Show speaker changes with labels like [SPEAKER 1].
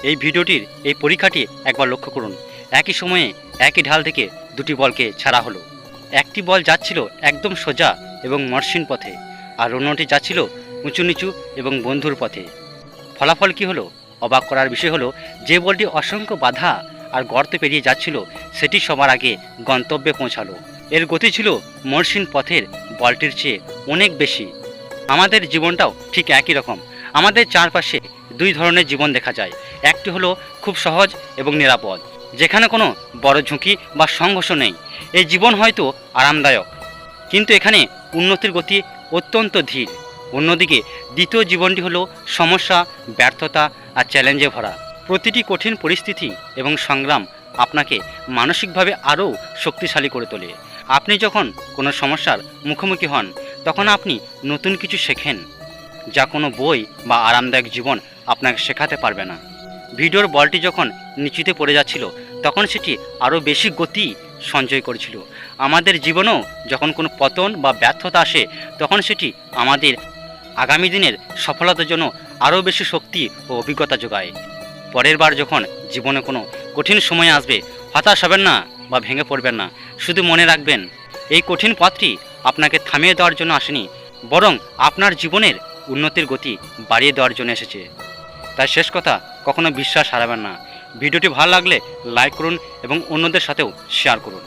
[SPEAKER 1] এই ভিডিওটির এই পরীক্ষাটি একবার লক্ষ্য করুন। একই সময়ে একই ঢাল থেকে দুটি বলকে ছাড়া হলো। একটি বল যাচ্ছিল একদম সোজা এবং মসৃণ পথে, আর অন্যটি যাচ্ছিল উঁচু নিচু এবং বন্ধুর পথে। ফলাফল কি হলো? অবাক করার বিষয় হলো, যে বলটি অসংখ্য বাধা আর গর্ত পেরিয়ে যাচ্ছিল সেটি সবার আগে গন্তব্যে পৌঁছালো। এর গতি ছিল মসৃণ পথের বলটির চেয়ে অনেক বেশি। আমাদের জীবনটাও ঠিক একই রকম। আমাদের চারপাশে দুই ধরনের জীবন দেখা যায়। একটি হলো খুব সহজ এবং নিরাপদ, যেখানে কোনো বড় ঝুঁকি বা সংঘর্ষ নেই। এই জীবন হয়তো আরামদায়ক, কিন্তু এখানে উন্নতির গতি অত্যন্ত ধীর। অন্যদিকে দ্বিতীয় জীবনটি হলো সমস্যা, ব্যর্থতা আর চ্যালেঞ্জে ভরা। প্রতিটি কঠিন পরিস্থিতি এবং সংগ্রাম আপনাকে মানসিকভাবে আরও শক্তিশালী করে তোলে। আপনি যখন কোনো সমস্যার মুখোমুখি হন, তখন আপনি নতুন কিছু শেখেন, যা কোনো বই বা আরামদায়ক জীবন আপনাকে শেখাতে পারবে না। ভিডিওর বলটি যখন নিচুতে পড়ে যাচ্ছিল, তখন সেটি আরও বেশি গতি সঞ্চয় করেছিল। আমাদের জীবনেও যখন কোনো পতন বা ব্যর্থতা আসে, তখন সেটি আমাদের আগামী দিনের সফলতার জন্য আরও বেশি শক্তি ও অভিজ্ঞতা যোগায়। পরের বার যখন জীবনে কোনো কঠিন সময় আসবে, হতাশ হবেন না বা ভেঙে পড়বেন না। শুধু মনে রাখবেন, এই কঠিন পথটি আপনাকে থামিয়ে দেওয়ার জন্য আসেনি, বরং আপনার জীবনের উন্নতির গতি বাড়িয়ে দেওয়ার জন্য এসেছে। তাই শেষ কথা, কখনো বিশ্বাস হারাবেন না। ভিডিওটি ভালো লাগলে লাইক করুন এবং অন্যদের সাথেও শেয়ার করুন।